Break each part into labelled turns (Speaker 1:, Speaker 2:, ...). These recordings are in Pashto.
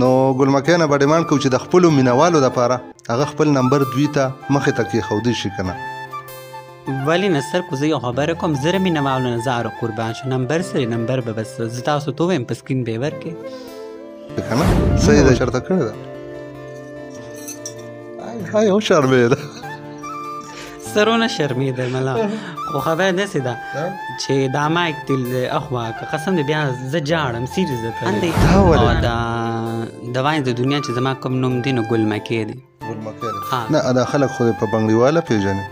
Speaker 1: نو ګل مکۍ نه به ډیمانډ کوو چې د خپلو مینوالو دپاره هغه خپل نمبر دوی ته مخې ته کېښودی شي که نه.
Speaker 2: ولی نصر کو زه یو خبره کوم زه مینوالو نه زه قربان شو نمبر سره نمبر به بس زه تاسو ته ووایم په سکرین به یې ورکړې
Speaker 1: که نه څه یې ده چېرته کړې ده های وشرمېده
Speaker 2: سرونه شرمېدل ملا خو خبره داسې ده چې دا مایک دل اخوا که قسم دی بیا زه جاړم سیریز ده او د واین د دنیا چې زما کوم نوم دی نو ګل مکۍ دی.
Speaker 1: ګل مکۍ دی نه دا خلک خو په بنګړیواله پېژني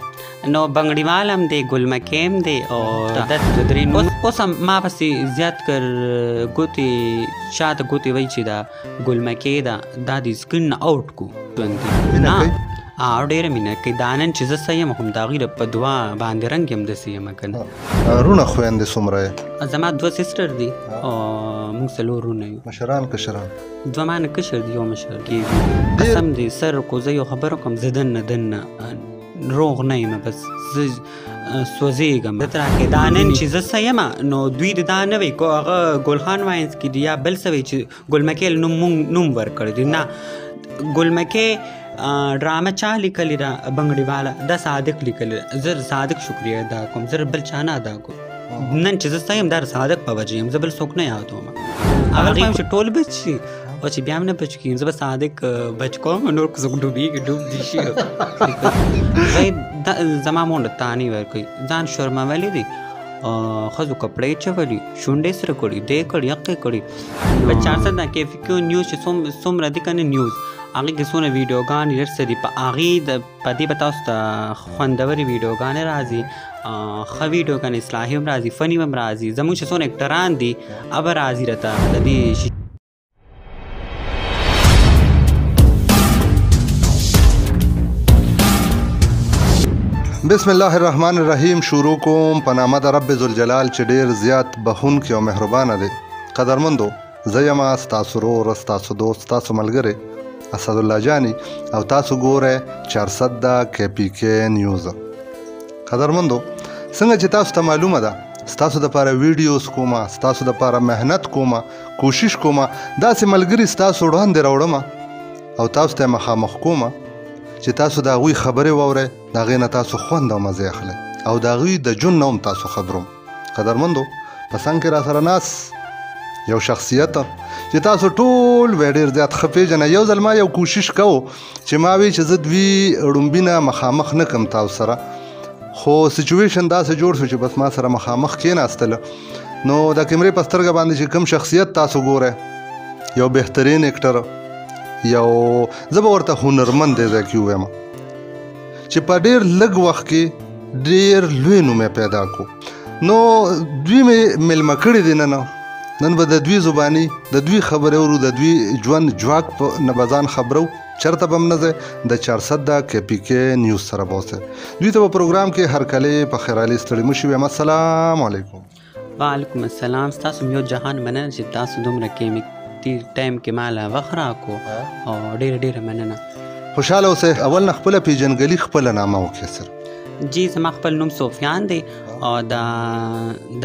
Speaker 2: نو بنګړیوال هم دی ګل مکۍ هم دی او داسې درې اوس هم ما پسې زیات کر ګوتې شاته ګوتې وایي چې دا ګل مکۍ ده دا د سکرین نه آوټ کو ډېره مینه کوي دا نن چې زه څه یم هم د هغوی په دعا باندې رنګ یم داسې یم که نه.
Speaker 1: رونه خویندې څومره یې؟
Speaker 2: زما 2 سسټر دي او موږ 4 رونه یو.
Speaker 1: مشران کشران؟
Speaker 2: 2 مانه کشر دي یو مشر کېږي. قسم دی سر کو زه یو خبره کوم زه دننه روغ نه یم بس زه سوځېږم ده راکې دا نن چې زه څه یم نو دوی د دا نه وایي که هغه ګلخان واینس کې دي یا بل څه وایي چې ګل مکۍ نوم ورکړی دی نه ګل مکۍ ډرامه چا لیکلې ده بنګړیواله دا صادق لیکلې ده زه صادق شکریه ادا کوم زه بل چا نه ادا کوم نن چې زه څه یم دا صادق په وجه یم زه بل څوک نه یادوم هغه وایم چې ټول بچ شي او چې بیا هم نه بچ کېږم زه به صادق بچ کوم نور که څوک ډوبېږي ډوب دي شي زما مونډه تانې ورکوي ځان شرمولی دی ښځو کپړې چولي شونډې سره کړي دې کړي یقې کړي په 400 کیفیکو نیوز چې څومره دي که نه نیوز هغې کې څونه ویډیوګانې ډېر څه دي په هغې په دې به تاسو ته خوندورې ویډیوګانې راځي ښه ویډیوګانې اصلاحي هم راځي فني هم راځي زموږ چې څونه اکټران دي هغه راځي راته د دې
Speaker 1: بسم الله الرحمن الرحیم شروع کوم په نامه د رب ذوالجلال چې ډېر زیات بخونکی او مهربانه دی. قدرمندو زه یم ستاسو ورور ستاسو دوست ستاسو ملګری اسدالله جانی او تاسو ګورئ 400 KPK نیوز. قدرمندو څنګه چې تاسو ته معلومه ده ستاسو دپاره ویډیوز کومه ستاسو دپاره محنت کومه کوشش کومه داسې ملګري ستاسو وړاندې راوړمه او تاسو ته مخامخ کومه چې تاسو د هغوی خبرې واورئ د هغې نه تاسو خوند او مزې اخلئ او د هغوی د ژوند نه هم تاسو خبروم. قدرمندو په څنګ کې راسره ناست یو شخصیت چې تاسو ټول وی ډېر زیات ښه پېژنئ. یو ځل ما یو کوشش کوو چې ما وی چې زه دوی ړومبي نه مخامخ نه کړم تاسو سره خو سچویشن داسې جوړ شو چې بس ما سره مخامخ کېناستله نو د کیمرې په سترګه باندې چې کوم شخصیت تاسو ګورئ یو بهترین اکټر یو زه به ورته هنرمند دی ځای کې ووایم چې په ډېر لږ وخت کې ډېر لوی نوم یې پیدا کړو. نو دوی مې میلمه کړي دي نن به د دوی زباني د دوی خبرې اورو د دوی ژوند جواک نه به ځان خبرو چېرته به هم نه ځئ د 400 KPK نیوز سره به اوسئ. دوی ته په پروګرام کې هرکلی په خیرالي ستړي مه شوي. السلام علیکم.
Speaker 2: وعلیکم السلام. ستاسو م یو جهان مننه چې تاسو دومره ټایم کې ماله وخت راکړو او ډېره مننه.
Speaker 1: خوشحاله اوسئ. اول نه خپله پیژنګلي خپله نامه وکړئ سر.
Speaker 2: جی زما خپل نوم سفیان دی او د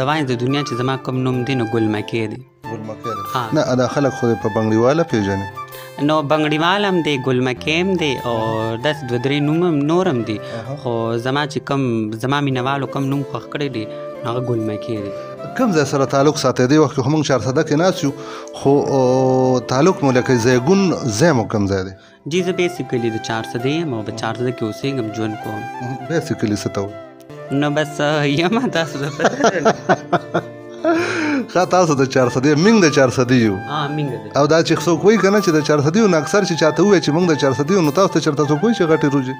Speaker 2: واین د دنیا چې زما کوم نوم دی نو ګل مکۍ دی.
Speaker 1: ګل مکۍ دی نه دا خلک خو په بنګړیواله پېژني
Speaker 2: نو بنګړیوال هم دی ګل مکۍ هم دی او داسې 2-3 نوم نور هم دي خو زما چې کوم زما مینوالو کوم نوم خوښ کړی دی هغه ګل مکۍ دی.
Speaker 1: کوم ځای سره تعلق ساتئ؟ دې وخت کې خو موږ 400 کې ناست یو خو تعلق مو لکه زیږون ځای مو کوم ځای دی؟
Speaker 2: جی زه بیسیکلي د 400 یم او په 400 کې اوسېږم ژوند کوم.
Speaker 1: بیسیکلي څه ته وایي؟
Speaker 2: نو بس یم تاسو ته پته
Speaker 1: ښه تاسو د 400 موږ د 400 یو او دا چې څوک وایي که نه چې د 400 یو نه اکثر چې چاته ووایي چې موږ د 400 یو نو تاسو ته چېرته څوک وایي چې غټې روجې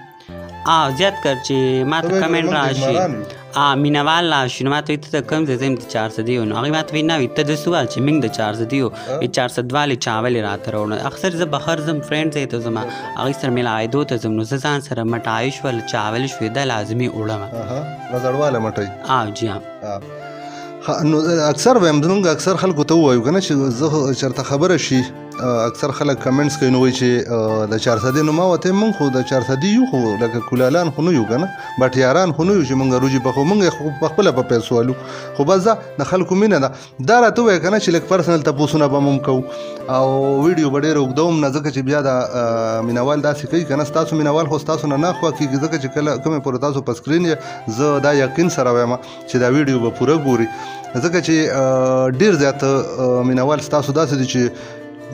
Speaker 2: زیات کر چې ما ته کمنټ راشي مینوال راشي نو ما ته وایي ته کوم ځای ځم د 400 یو نو هغوی ما ته وایي نه وایي ته داسې ووایه چې موږ د 400 یو 400 والې چا ولې راته راوړه. اکثر زه بهر ځم فرینډ ځای ته ځم هغوی سره میلاېدو ته ځم نو زه ځان سره مټایي شول چاولې شوې دا لازمي وړم
Speaker 1: رزړواله مټۍ.
Speaker 2: جی
Speaker 1: نو اکثر وایم زموږ اکثر خلکو ته ووایو که نه چې زه چېرته خبره شي اکثر خلک کمنټس کوي نو وایي چې د 400 نو ما وته مونږ خو د 400 یو خو لکه کولالان خو نه یو کنه بټیاران خو نه یو چې مونږ روجي په خو مونږ په خپل په پیسو والو خو بس د خلکو مینه دا راته وای کنه چې لک پرسنل تاسو به مونږ کو او ویډیو بډیر وګدوم نه ځکه چې بیا د مینوال داسې کوي کنه تاسو مینوال خو تاسو نه خو کیږي ځکه چې کله کومه پر تاسو په سکرین زه دا یقین سره وایم چې دا ویډیو به پوره ګوري ځکه چې ډیر زیات مینوال تاسو داسې دي چې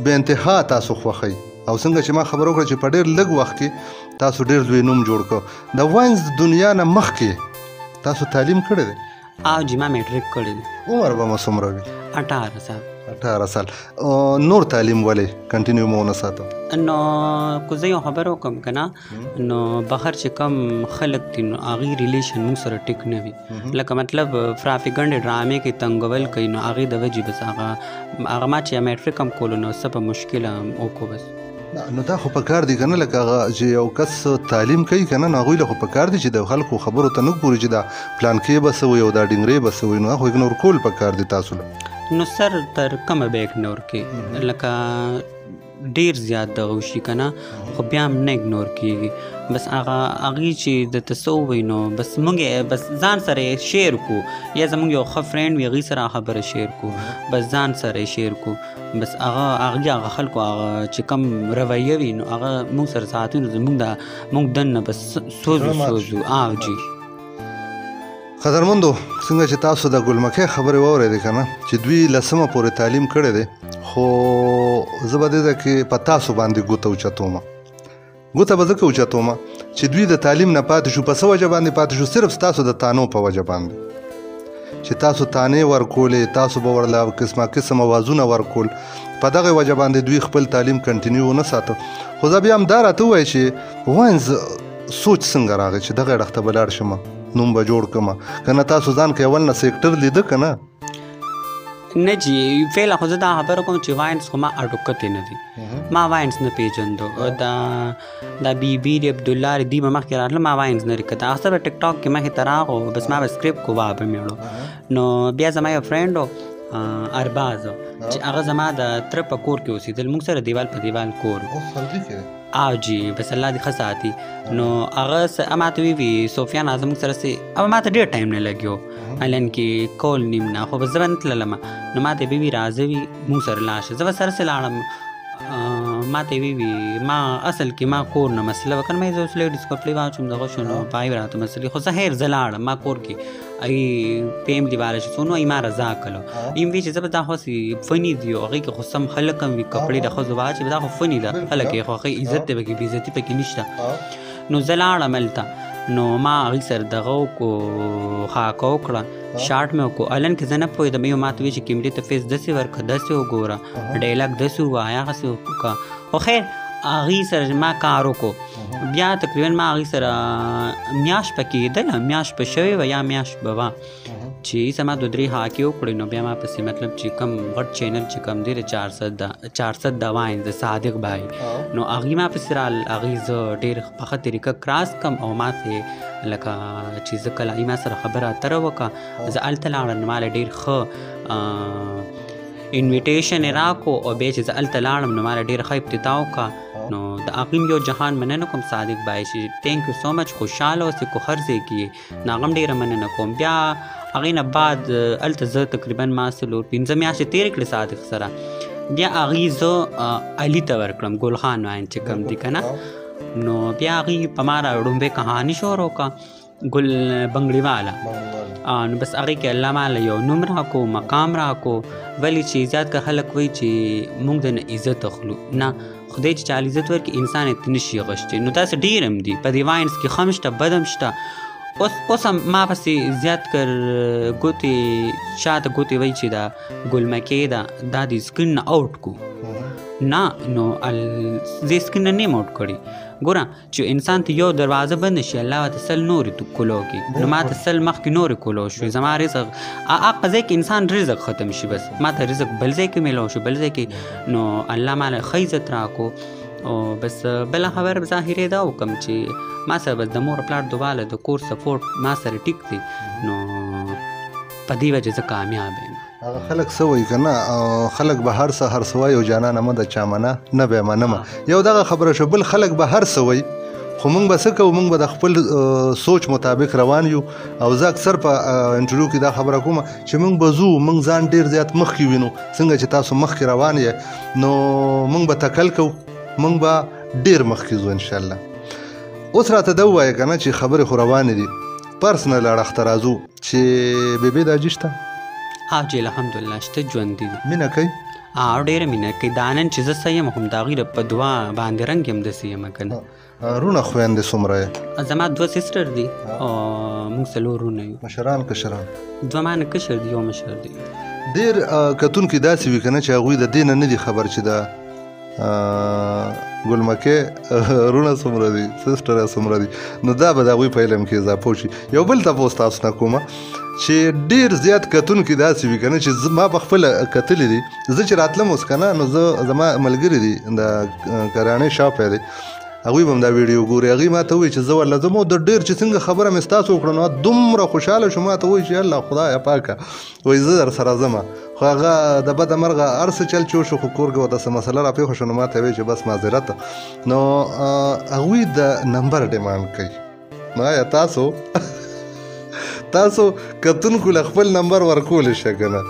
Speaker 1: به انتها تاسو خوخی او څنګه چې ما خبر وکړه چې په ډیر لږ وخت کې تاسو ډیر لوی نوم جوړ کړ د واینز دنیا نه مخکې تاسو تعلیم کړی دی
Speaker 2: او جی ما میټریک کړی دی
Speaker 1: عمر به مو څومره وي 18 سال نور تعلیم ولې کنټینیو مو نه ساتو
Speaker 2: نو کو زه یو خبر وکم کنه نو بهر چې کم خلک دي نو هغې ریلیشن موږ سره ټیک نه وي لکه مطلب پراپیګنډې ډرامې کې تنګول کوي نو هغې د وجې بس هغه ما چې میټریک هم کولو نو څه په مشکله وکړو بس
Speaker 1: نو دا خو په کار دي کنه لکه هغه چې یو کس تعلیم کوي کنه نو هغوی له خو په کار دي چې د خلکو خبرو ته نه ګوري چې دا پلان کې به څه وي او دا ډینګرې به څه وي نو هغه اګنور کول په کار دي تاسو له
Speaker 2: نو سر تر کومه به اګنور کې لکه ډیر زیات دغه وشي کنه خو بیا هم نه اګنور کېږي بس هغې چې د تسو وي نو بس مونږ بس ځان سره یې شیر کو یا زمونږ یو ښه فرینډ وي هغې سره خبره شیر کو بس ځان سره یې شیر کو بس هغه خلکو هغه چې کم رویه وي نو هغه مونږ سره ساتي نو مونږ دننه بس سوزو او جی
Speaker 1: قدرمندو څنګه چې تاسو د ګلمکۍ خبرې واورېدې که نه چې دوی لسمه پورې تعلیم کړی دی خو زه به دې ته کې په تاسو باندې ګوته اوچتومه ګوته به ځکه اوچتومه چې دوی د تعلیم نه پاتې شو په څه وجه باندې پاتې شو صرف ستاسو د تانو په وجه باندې چې تاسو تانې ورکولې تاسو به ورله قسمه قسم اوازونه ورکول په دغه وجه باندې دوی خپل تعلیم کنټینیو ونه ساته خو زه بیا هم دا راته ووایي چې واینز سوچ څنګه راغی چې دغه اړخ ته به لاړ شم نوم به جوړ کړم که نه تاسو ځان کې اول نه سیکټر لیده که نه
Speaker 2: نه جی فعلا خو زه دا خبره کوم چې واینز خو ما اډوکتې نه دي ما واینز نه پیژندو دا بی بی دی عبدالله دی به مخکې راتله ما واینز نه ریکته هغه به ټیک ټاک کې مخکې ته راغو بس ما به سکرپټ کو واه به میړو نو بیا زما یو فرینډ و ارباز چې هغه زما د تره په کور کې اوسېدل موږ سره دیوال په دیوال کور او جی بس الله دې ښه ساتي نو هغه ما ته وی سفیان اعظم سره سي او ما ته ډېر ټایم نه لګیو الان کې کول نیم نه خو بس زه به نه تللم نو ما ته وی راځه وي موږ سره لاړ شه زه به سره سې لاړم ما ته وی ما اصل کې ما کور نه مسله وکړ مې زه اوس لیډیز کپړې واچوم دغه شو نو پای به راته مسلې خو زه هیر زه لاړم ما کور کې ای پیم دیواله شو سونو ای ما رضا کړو ایم وی چې زه به دا خو فني دی هغې کې خو سم خلک هم وي کپړې د ښځو واچي دا خو فني ده خلک یې خو ښه عزت دی پکې بې عزتي پکې نشته نو زه لاړم هلته نو ما هغې سره دغه وکړو خاکه وکړه شارټ مې وکړو الن کې زه نه پوهېدم یو ما ته وایي چې کیمرې ته فیس داسې ورکړه داسې وګوره ډایلاګ داسې ووایه هغسې وکړه خو خیر هغې سره ما کار وکړو بیا تقریبا ما هغې سره میاشت په کېدله میاشت په شوې وه یا میاشت به وه چې ایسه ما 2-3 هاکې وکړې نو بیا ما پسې مطلب چې کم غټ چینل چې کم دی د 400 د واین د صادق بھائی نو هغې ما پسې رال هغې زه ډېر په ښه طریقه کراس کم او ما ته لکه چې زه کله ما سره خبره اتره وکړه زه هلته لاړم نو ماله ډېر ښه انویټیشن یې راکړو او بیا چې زه هلته لاړم نو ماله ډېره ښه ابتدا وکړه نو د اقلیم یو جهان مننه کوم صادق بھائی چې تھینک یو سو مچ خوشحاله اوسې کو هر ځای کې نو هغه هم ډېره مننه کوم بیا هغې نه بعد هلته زه تقریبا ما 5 میاشتې تېرې کړې صادق سره بیا هغې زه علي ته ورکړم ګل خان واین چې کوم دی که نه نو بیا هغې په ما را ډومبې کهاني شروع کړه ګل بنګړي والا نو بس هغې کې الله ماله یو نوم راکو مقام راکو ولې چې زیات که خلک وایي چې موږ د نه عزت اخلو نه خدای چې چا عزت ورکړي انسان یې ته نشي غوښتی نو داسې ډېر هم دي په دې واینس کې ښه هم شته بد هم شته اوس هم ما پسې زیات کر ګوتې شاته ګوتې وایي چې دا ګلمکۍ دا د سکرین نه آوټ کو نه نو زه سکرین نه نیم آوټ کړي ګوره چې انسان ته یو دروازه بند شي الله ورته سل نورې کولو کړي نو ما ته سل مخکې نورې کولو شو زما رزق هغه ځای کې انسان رزق ختم شي بس ما ته رزق بل ځای کې میلاو شو بل ځای کې نو الله ماله ښه عزت راکو او بس بله خبر ظاهرې دا وکړم چې ما سره بس د مور پلار دواله د کور سپورټ ما سره ټیک دی نو په دې وجه زه کامیاب یم
Speaker 1: هغه خلک څه وایي که نه خلک به هر څه هر څه وایي او جانانه مه د چا منه نه به یې منمه یو دغه خبره شو بل خلک به هر څه وایي خو موږ به څه کوو موږ به د خپل سوچ مطابق روان یو او زه اکثر په انټرویو کې دا خبره کومه چې موږ به ځو موږ ځان ډېر زیات مخکې وینو څنګه چې تاسو مخکې روان یې نو موږ به تکل کوو موږ به ډېر مخکې ځو انشاءالله اوس راته ده ووایه که نه چې خبرې خو روانې دي پرسنل اړخ ته راځو چې بېبې دا جي شته
Speaker 2: جی الحمدلله شته ژوندي دي
Speaker 1: مینه کوي
Speaker 2: ډېره مینه کوي دا نن چې زه څه یم هم د هغوی په دعا باندې رنګ یم داسې یم که نه
Speaker 1: رونه خویندې څومره یې
Speaker 2: زما 2 سیسټر دي او موږ 4 رونه یو
Speaker 1: مشران کشران
Speaker 2: 2 مانه کشر دي یو مشر دی
Speaker 1: ډېر کتونکي داسې وي که نه چې هغوی د دې نه نه دي خبر چې د ګلمکې رونه څومره دي سیسټر څومره دي نو دا به د هغوی په علم کې اضافه وشي یو بل تپوس تاسو نه کومه چې ډېر زیات کتونکي داسې وي که نه چې ما په خپله کتلي دي زه چې راتلم اوس که نه نو زما ملګري دي د کراڼې شاپ دی هغوی به هم دا ویډیو ګوري هغوی ما ته وایي چې زه ورله ځم او د ډېر چې څنګه خبره مې ستاسو وکړه نو دومره خوشحاله شو ما ته وایي چې الله خدایه پاکه وایي زه در سره ځم خو هغه د بده مرغه هر څه چل چې وشو خو کور کې ورته څه مسله راپېښه شو نو ما ته وایي چې بس معذرت نو هغوی د نمبر ډیمانډ کوي نو آیا تاسو کتونکو له خپل نمبر ورکولی شئ که نه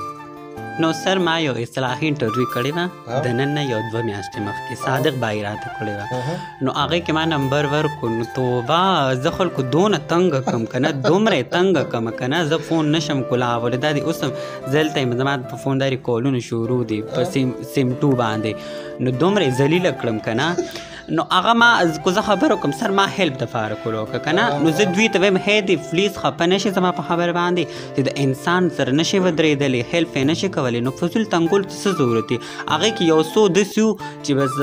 Speaker 2: نو سر ما یو اصطلاحي انټرویو کړې وه د نن نه یو 2 میاشتې مخکې صادق بای راته کړې وه نو هغې کې ما نمبر ورکړو نو توبه زه خلکو دونه تنګه کړم که نه دومره یې تنګه کړم که نه زه فون نشم کولاولی دا دي اوس هم زه دلته یم زما په فون داري کولونه شروع دي په سیم 2 باندې نو دومره یې ذلیله کړم که نه نو هغه ما کو زه خبره کوم سر ما هیلپ دپاره کولو که نه نو زه دوی ته وایم هی پلیز خفه نشي زما په خبره باندې چې د انسان سره نشي ودرېدلی هیلپ یې نشي کولی نو فضول تنګول څه ضرورت دی هغې کې یو څو داسې وو چې بس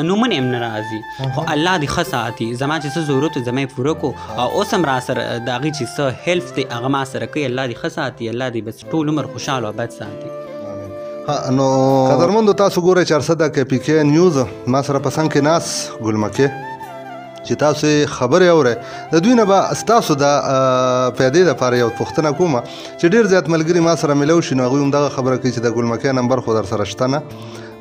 Speaker 2: نومونه یې هم نه راځي خو الله دې ښه ساتي زما چې څه ضرورت و زما یې پوره کړو او اوس هم را سره د هغې چې څه هیلپ دی هغه ما سره کوي الله دې ښه ساتي الله دې بس ټول عمر خوشحاله او بد ساتي
Speaker 1: نو قدرمندو تاسو ګورئ 400 KPK نیوز ما سره په څنګ کې ناس ګلمکې چې تاسو خبرې اورئ د دوی نه به ستاسو د پیدې دپاره یو پوښتنه کومه چې ډېر زیات ملګري ما سره میلو شي نو هغوی هم دغه خبره کوي چې د ګلمکې نمبر خو در سره شته نه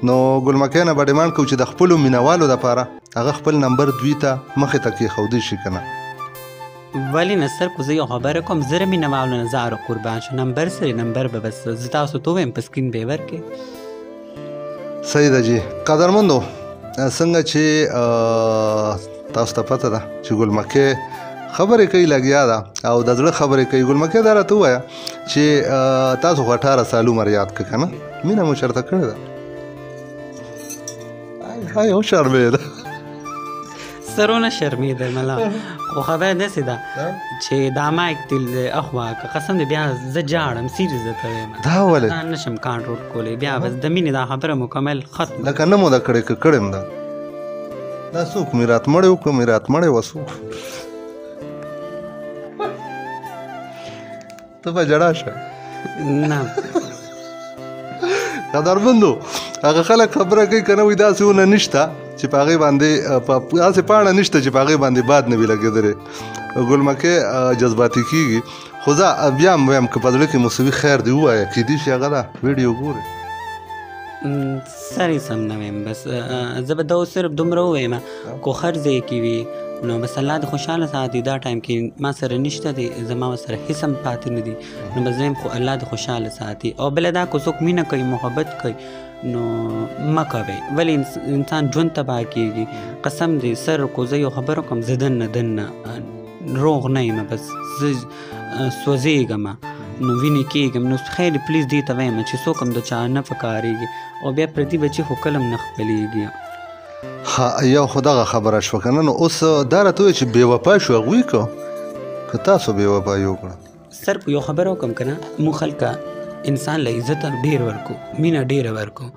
Speaker 1: نو ګلمکې نه به ډیمانډ کوو چې د خپلو مینوالو دپاره هغه خپل نمبر دوی ته مخې ته کېښودی شي که نه
Speaker 2: ولی نه سر کو زه یو خبره کوم زه مینهوالو نه زه قربان شو نمبر سره نمبر به بس زه تاسو ته ووایم په سکرین به یې ورکړې
Speaker 1: صحیح ده جي قدرمندو څنګه چې تاسو ته پته ده چې ګلمکې خبرې کوي لګیا ده او د زړه خبرې کوي ګلمکې دا راته ووایه چې تاسو خو 18 سال عمر یاد کړه که نه مینه مو چېرته کړې ده هاي وشرمېده
Speaker 2: سرونه شرمېده ملا خو خبره داسې ده چې دا مایک تل اخوا که قسم دی بیا زه جاړم سیریز درته وایم
Speaker 1: دا ولې
Speaker 2: ځان نشم کنټرول کولی بیا بس د مینې دا خبره مکمل ختم
Speaker 1: لکه نه مو دا کړې که کړې م ده دا څوک مې رات مړی وکړه مې رات مړی وه څوک ته به جړا شه
Speaker 2: نه
Speaker 1: قدرمندو هغه خلک خبره کوي که نه وایي داسې ونه نشته چې په هغې باندې داسې پاڼه نشته چې په هغې باندې باد نه وي لګېدلی ګلمکې جذباتي کېږي خو زه بیا هم وایم که په زړه کې موسیقي خیر دې ووایه کیدای شي هغه ده ویډیو ګورې
Speaker 2: سر یې سم نه ویم بس زه به دا صرف دومره ووایم کو هر ځای کې وي نو بس الله دې خوشحاله ساتي دا ټایم کې ما سره نشته دی زما سره هېڅ هم پاتې نه دي نو بس زه خو الله دې خوشحاله ساتي او بله دا که څوک مینه کوي محبت کوي نو مه کوئ ولې انسان ژوند تباه کېږي قسم دی سر کو زه یو خبره کوم زه دننه روغ نه یم بس زه سوځېږم نو وینې کېږم نو خیلی پلیز دې ته وایم چې څوک هم د چا نه پکارېږي او بیا پردي بچي خو کله هم نه خپلېږي
Speaker 1: ها یو خو دغه خبره شوه که نه نو اوس دا راته ووایه چې بې وفا شو هغوی که تاسو بې وفایي وکړه
Speaker 2: سر په یو خبره وکړم که نه موږ خلکه انسان له عزت ډېر ورکو مینه ډېره ورکو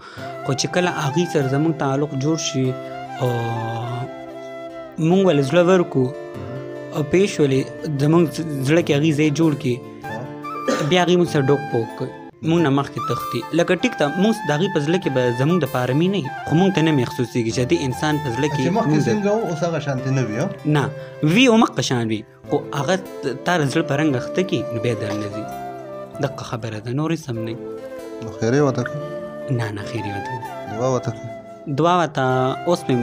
Speaker 2: خو چې کله هغې سره زموږ تعلق جوړ شي او موږ ولې زړه ورکو او پیش ولې زموږ زړه کې هغې ځای جوړ کړي بیا هغې موږ سره ډوک پوک کوي موږ نه مخکې تښتي لکه ټیک ته موږ د هغې په زړه کې به زموږ دپاره مینه وي خو موږ ته نه محسوسېږي چې دې انسان په زړه کې
Speaker 1: مخکې څنګه و اوس هغه شانتې نه وي
Speaker 2: نه وي او مخکې شان وي خو هغه تا د زړه په رنګ اخته کړي نو بیا در نه ځي دقه خبره ده نور هېڅ هم نه
Speaker 1: نو خیرې ورته کوي؟
Speaker 2: نه نه خیرې ورته
Speaker 1: دعا ورته کوي؟
Speaker 2: دعا ورته اوس مې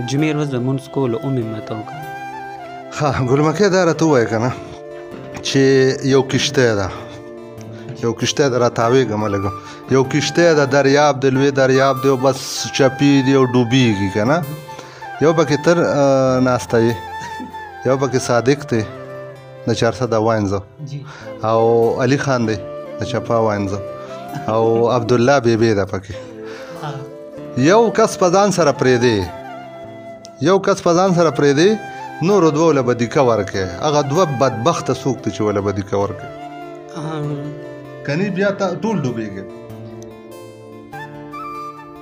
Speaker 2: جمعې ورځ به مونځ کولو او مې ورته وکړه.
Speaker 1: ها ګل مکۍ دا راته ووایه که نه چې یو کشتی ده را تاویږم لږ یو کشتی ده دریاب دی لوی دریاب دی او بس چپي دی او ډوبېږي که نه یو پکې تر ناسته یې یو پکې صادق دی د چارسده واینزه او علي خان دی د چپا واینزه او عبدالله بیبی ده پکې یو کس په ځان سره پرېږدي نورو دوو له به دیکه ورکړې هغه دوه بدبخته څوک دی چې وله به دیکه ورکړې کنی بیا ټول ډوبېږي.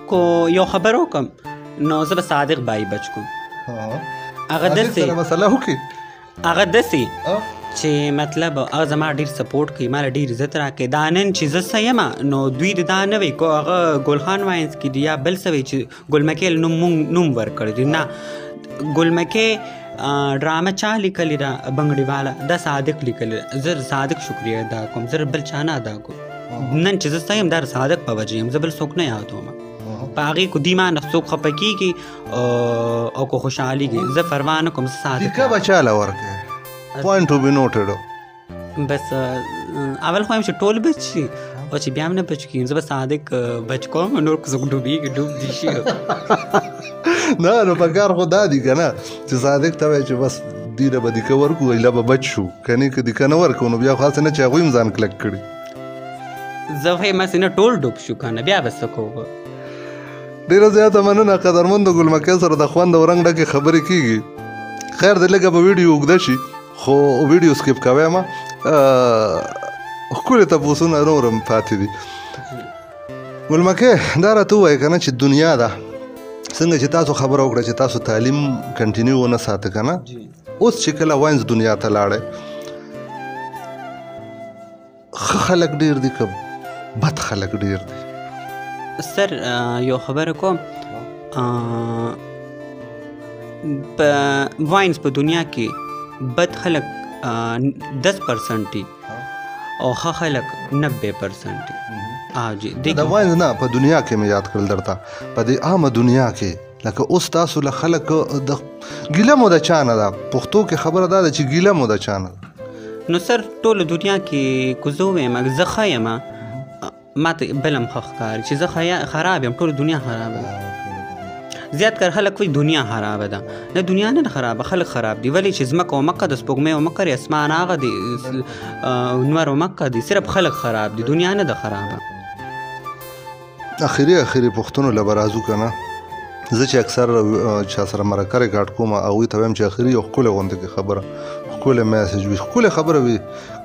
Speaker 2: کو یو خبر وکړم نو زه به صادق بای بچ کوم. هغه داسې چې مطلب هغه زما ډېر سپورټ کوي ما له ډېر عزت راکوي دا نن چې زه څه یم نو دوی د دا نه وی کو هغه ګلخان واینس کې دي یا بل څه وی چې ګل مکۍ نوم ورکړی دی نه ګل مکۍ ډرامه چا لیکلې ده بنګړي والا دا صادق لیکلې ده. زه صادق شکریه ادا کوم زه بل چا نه ادا کوم نن چې زه څه یم دا صادق په وجه یم زه بل څوک نه یادوم په هغې کو دي ما نه څوک خفه کېږي او کو خوشحالېږي زه پروا نه کوم زه صادق
Speaker 1: دیکه به چاله ورکړې پوینټ ټو بي نوټډ
Speaker 2: بس اول خو یم چې ټول بچ شي او چې بیا هم نه بچ کېږي زه به صادق بچ کوم نور که څوک ډوبېږي ډوب دي شي
Speaker 1: نه نو په کار خو دا دي که نه چې صادق ته وایي چې بس دې له به دیکه ورکړو ایله به بچ شو کنې که دیکه نه ورکړو نو بیا خو هسې نه چې هغوی هم ځان کلک کړي
Speaker 2: زه وایم هسې نه ټول ډوب شو که نه بیا به څه کوو.
Speaker 1: ډېره زیاته مننه قدرمندو ګل مکۍ سره د خوند او رنګ ډکې خبرې کېږي. خیر دی لږه به ویډیو اوږده شي خو ویډیو سکیپ کوی یم ښکلې تپوسونه نور هم پاتې دي. ګل مکۍ دا راته ووایه که نه چې دنیا ده څنګه چې تاسو خبره وکړه چې تاسو تعلیم کنټینیو ونه ساته که نه اوس چې کله واینس دنیا ته لاړی ښه خلک ډېر دي که بد خلک ډېر دي؟
Speaker 2: سر یو خبره کوم په واینس په دنیا کې بد خلک 10% دي او ښه خلک 90% دي.
Speaker 1: د واینس نه په دنیا کې مې یاد کړل درته په دې عامه دنیا کې لکه اوس تاسو له خلک ګیله مو د چا نه ده پښتو کې خبره دا ده چې ګیله مو د چا نه ده
Speaker 2: نو سر ټوله دنیا کې که زه ووایم زه ښه یم ما ته بل هم ښه ښکاري چې زه خراب یم ټوله دنیا خرابه ده. زیات کر خلک وایي دنیا خرابه ده نه دنیا نه خرابه خلک خراب دي ولې چې ځمکه او مکه د سپوږمۍ او مکه اسمان هغه دی نور او مکه دي صرف خلک خراب دي دنیا نه ده خرابه.
Speaker 1: اخري پوښتنو له به راځو که نه زه چې اکثر چا سره مرکه ریکارډ کوم هغوی ته وایم چې اخري یو ښکلې غوندې کې خبره ښکلې میسج وي ښکلې خبره وي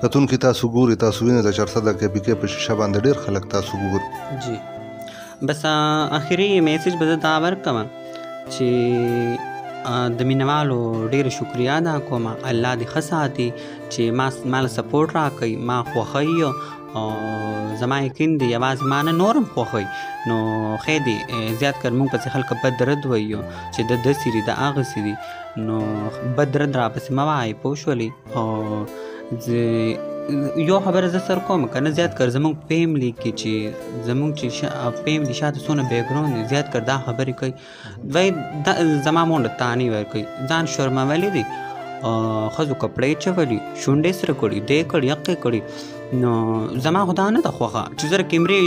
Speaker 1: کتونکي تاسو ګوري تاسو وینئ د چارسده KPK په شیشه باندې ډېر خلک تاسو ګوري.
Speaker 2: جی بس اخري میسج به زه دا ورکوم چې د مینوالو ډېره شکریه ادا کوم الله دې ښه ساتي چې ما له سپورټ راکوي ما خوښوي او زما یقین دی یوازې ما نه نور هم خوښوي نو خیر دی زیات کر موږ پسې خلک بد رد وایو چې د داسې دي د هغسې دي نو بد رد راپسې مه وایئ پوه شولې او یو خبره زه سر کوم که نه زیات کر زموږ فیملی کې چې زموږ چې فیملی شاته څونه بیکګراوند دی زیات کر دا خبرې کوي وایي زما مونډه تانې ورکوي ځان شرمولی دی ښځو کپړې چولي شونډې سره کړي دې کړي یقې کړي نو زما خو دا نه ده خوښه چې زه کیمرې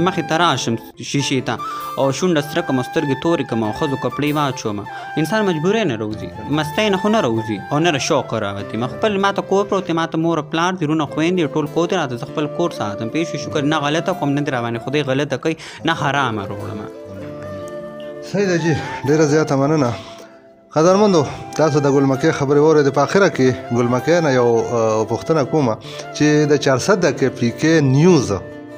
Speaker 2: مخې ته راشم شیشې ته او شونډه سره کړم او سترګې تورې کړم او ښځو کپړې واچوم انسان مجبوری نه راوځي مستۍ نه خو نه راوځي او نه شوق راوځي ما خپل ما ته کور پروت دی ما ته مور پلار دي رونه خویندې ټول کور دی راته زه خپل کور ساتم پوه شوې شکر نه غلطه کوم نه دې راباندې خدای غلطه کوي نه حرامه راوړم.
Speaker 1: صحیح ده جی ډېره زیاته مننه. قدرمندو تاسو د ګل مکۍ خبرې واورېدې په اخره کې ګل مکۍ نه یو پوښتنه کومه چې د 400 KPK نیوز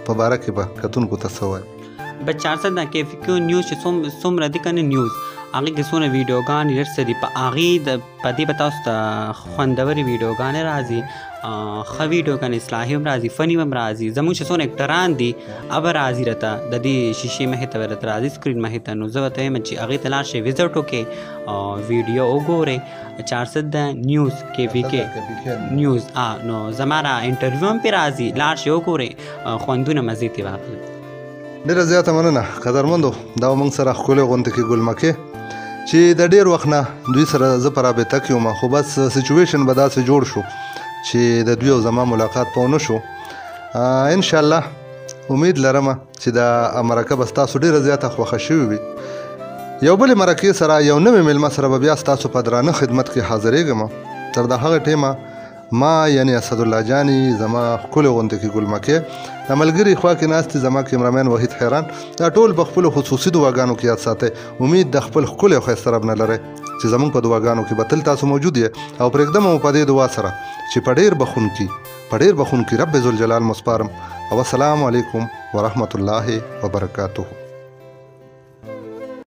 Speaker 1: په باره کې به کتونکو ته څه وایي؟
Speaker 2: به 400 KPK نیوز چې څومره دي که نه نیوز هغې کې څونه ویډیوګانې ډېر څه دي په هغې په دې به تاسو ته خوندورې ویډیوګانې راځي ښه ویډیوګانې اصلاحي هم راځي فني هم راځي زموږ چې څونه اکټران دي هغه راځي راته د دې شیشې مخې ته راته راځي سکرین مخې ته نو زه ورته وایم چې هغې ته لاړ شئ وزټ وکړئ ویډیو وګورئ 400 نیوز KPK نیوز نو زما را انټرویو هم پرې راځي لاړ شئ وګورئ خوندونه مزې ترې واخلئ.
Speaker 1: ډېره زیاته مننه قدرمندو. دا موږ سره ښکلې غونډې کې ګلمکې چې د ډېر وخت نه دوی سره زه په رابطه کې وم، خو بس سچویشن به داسې جوړ شو چې د دوی او زما ملاقات په ونه شو. انشاءالله امید لرم چې دا مرکه به ستاسو ډېره زیاته خوښه شوې وي. یو بلې مرکې سره یو نوې میلمه سره به بیا ستاسو په درانه خدمت کې حاضرېږم. تر د هغه ټیمه ما یعنی اسدالله جاني زما ښکلې غونډې کې ګلمکې د ملګري خوا کې ناستې زما کیمرامین وحید حیران دا ټول په خپلو خصوصي دعاګانو کې یاد ساتئ. امید د خپل ښکلې او ښایسته رب نه لرئ چې زموږ په دعاګانو کې به تل تاسو موجود یې او پرېږدم مو په دې دعا سره چې په ډېر بخونکي رب ذوالجلال مو سپارم. او السلام علیکم ورحمت الله وبرکاته.